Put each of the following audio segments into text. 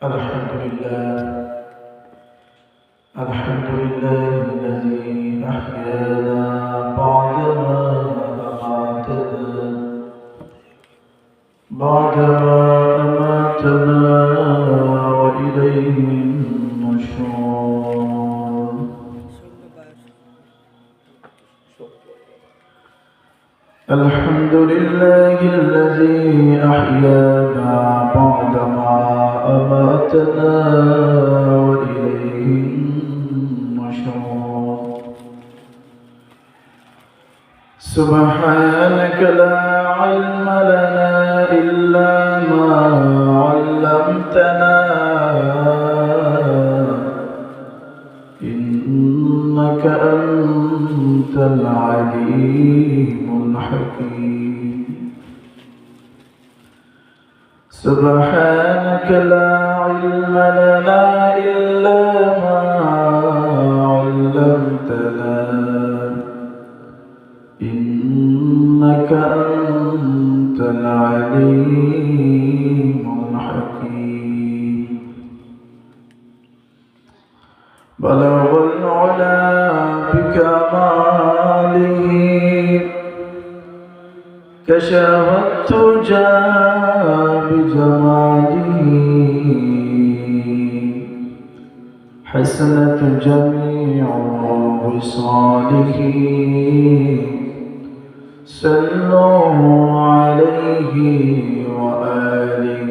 الحمد لله الذي أحيانا بعدما أماتنا وإليه النشور. الحمد لله الذي أحيانا بعدما أماتنا وإليه النشور. سبحانك لا علم لنا إلا ما علمتنا إنك أنت العليم الحكيم. سبحانك لا علم لنا إلا ما علمتنا إنك أنت العليم الحكيم. بلغ العلا بكماله كشف التجى بجماله حسنت جميع وصاله صلوا عليه وآله.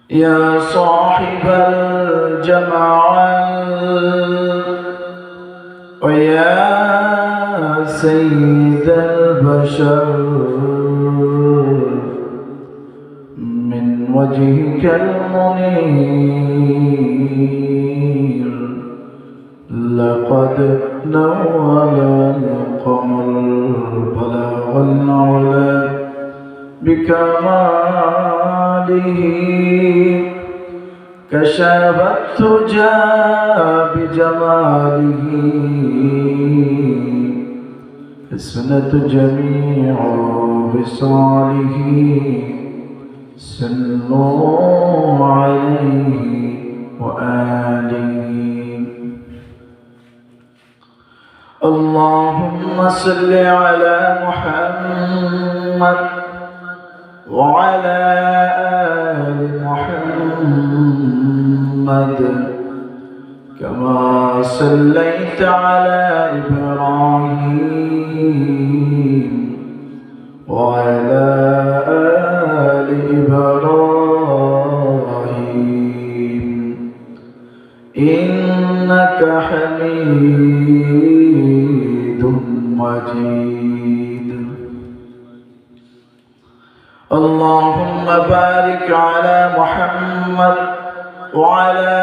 يا صاحب الجمال ويا سيد البشر من وجهك المنير لقد نور القمر. بلغ العلا بكماله كشف التجى بجماله حسنت جميع خصاله صلوا عليه وآله. اللهم صل على محمد وعلى آل محمد كما صليت على إبراهيم وعلى آل إبراهيم إنك حميد مجيد. اللهم بارك على محمد وعلى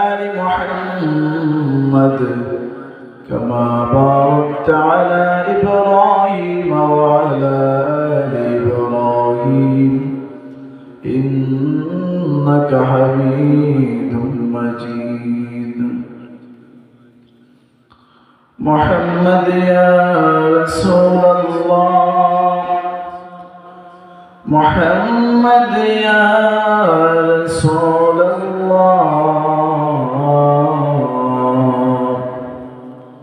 آل محمد كما باركت على إبراهيم وعلى آل إبراهيم إنك حميد مجيد. محمد يا رسول الله محمد يا رسول الله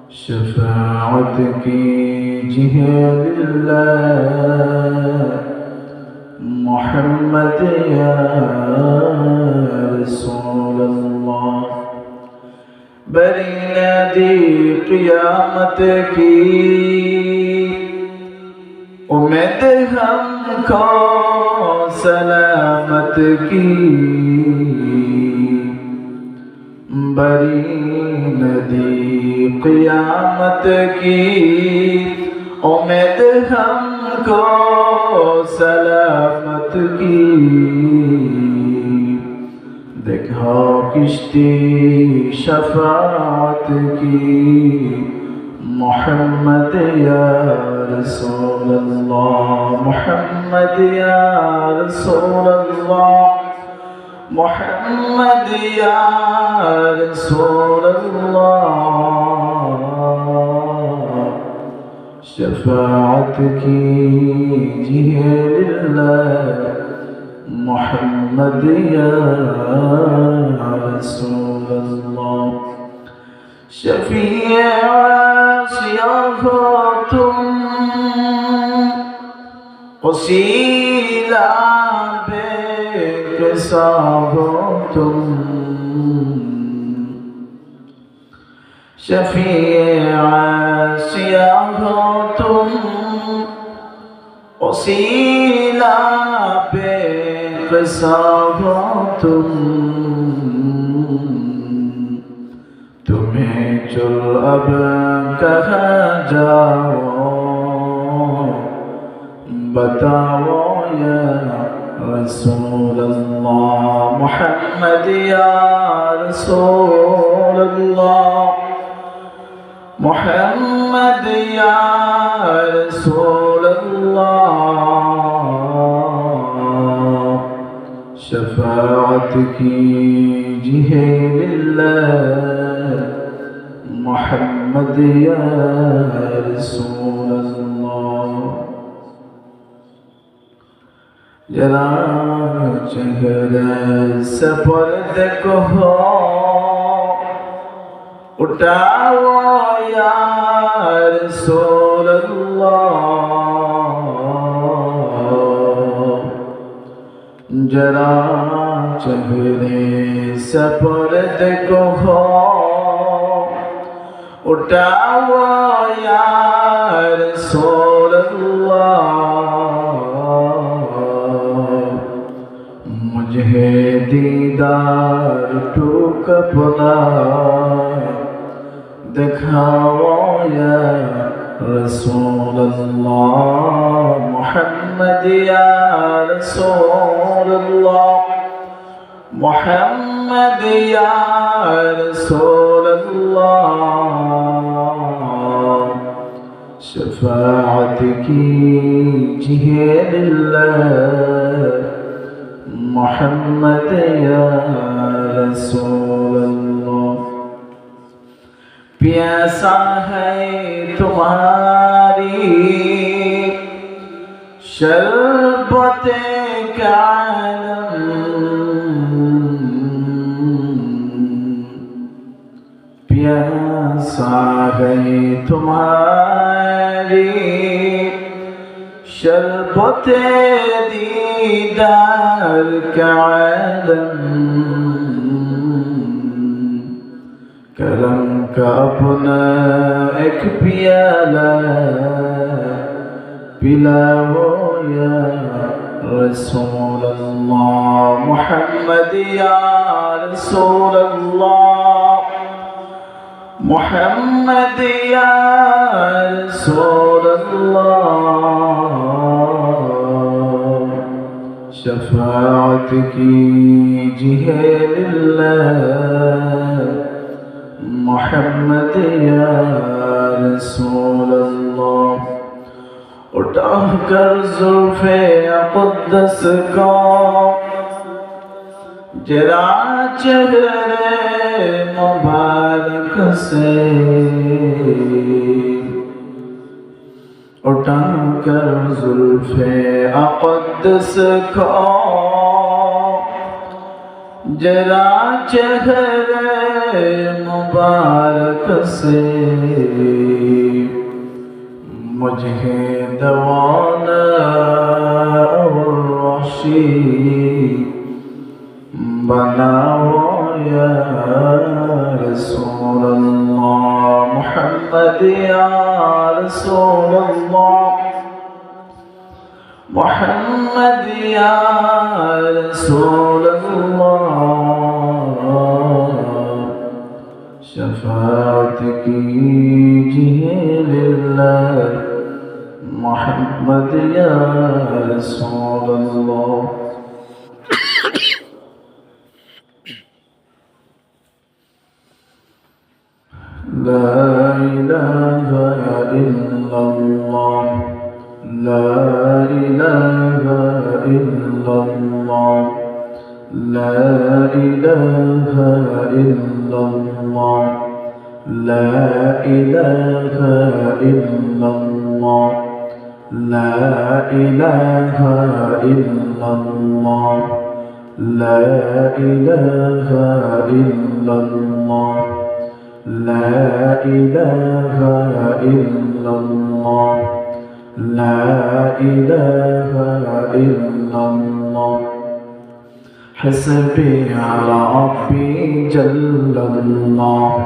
شفاعتك جهاد الله. محمد يا رسول الله برینا دی قیامت کی امید ہم کو سلامت کی. برینا دی قیامت کی امید ہم کو سلامت کی. देखो किश्ती शफाअत की मोहम्मद या रसूल अल्लाह. मोहम्मद या रसूल अल्लाह मोहम्मद या रसूल अल्लाह शफाअत कीजिए लिल्लाह. मोहम्मद محمد يا رسول الله شفيع صياغتم وسيلة بك صاغتم شفيع صياغتم وسيلة بك صاغتم तुम्हें चल अब कहाँ जाओ बताओ या रसूल अल्लाह मुहम्मद या रसूल अल्लाह मुहम्मद या रसूल अल्लाह शफाअत कीजिए लिल्लाह मुहम्मद या रसूल अल्लाह जरा चेहरे से पर्दे को हो उठाओ या रसूल अल्लाह जरा चेहरे से पर्दे को हो उठाओ या रसूल अल्लाह मुझे दीदार टूक अपना दिखाओ या रसूल अल्लाह मुहम्मद या रसूल अल्लाह मुहम्मद या रसूल अल्लाह शफाअत कीजिए लिल्लाह मुहम्मद या रसूल अल्लाह प्यासा है तुम्हारी शरबते का प्यासा है तुम्हारी शरबते दीदार का आलम करम का अपना एक प्याला पिलाओ या रसूल अल्लाह मुहम्मद या रसूल अल्लाह मुहम्मद या रसूल अल्लाह शफाअत कीजिए लिल्लाह मुहम्मद या रसूल अल्लाह उठाकर जुल्फ़े अक़दस को जरा चेहरे मुबारक से उठाकर जुल्फ़े अक़दस को जरा चेहरे मुबारक से मुझे दवाना और रोशी बनाओ या रसूल अल्लाह मुहम्मद या रसूल अल्लाह मुहम्मद या रसूल अल्लाह शफाअत कीजिए लिल्लाह मुहम्मद या रसूल अल्लाह لا إله إلا الله لا إله إلا الله لا إله إلا الله لا إله إلا الله لا إله إلا الله لا إله إلا الله لا إله إلا الله لا إله إلا الله حسبي ربي جل الله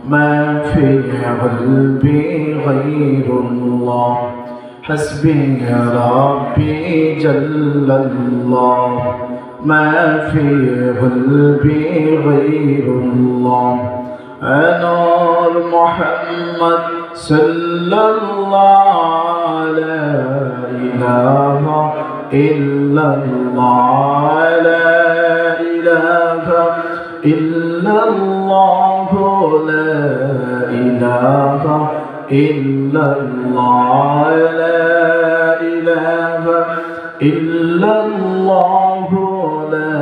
ما في قلبي غير الله حسبي ربي جل الله ما في قلبي غير الله نور محمد صلى الله لا إله إلا الله لا إله إلا الله لا إله إلا الله لا إله إلا الله لا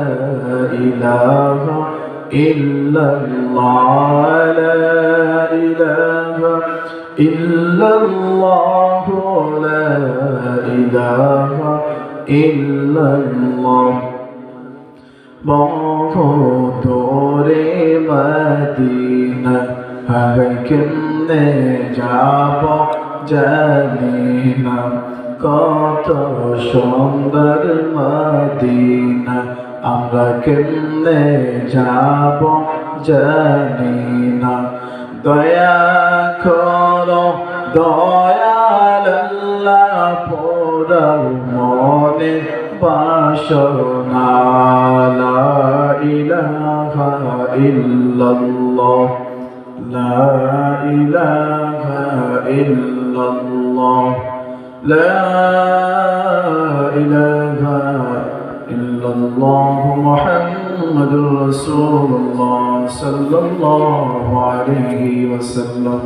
إله إلا الله لا إله إلا الله لا إله إلا الله বহুদূরে মদিনা আমি কেমনে যাব জানি না কত সুন্দর মদিনা আমরা কেমনে যাব জানি না দয়া করো দয়াল আল্লাহ পোড়াও মনে বাসনা লা ইলাহা ইল্লাল্লাহ লা ইলাহা ইল্লাল্লাহ লা ইলাহা ইল্লাল্লাহ মুহাম্মাদুর রাসূলুল্লাহ সাল্লাল্লাহু আলাইহি ওয়াসাল্লাম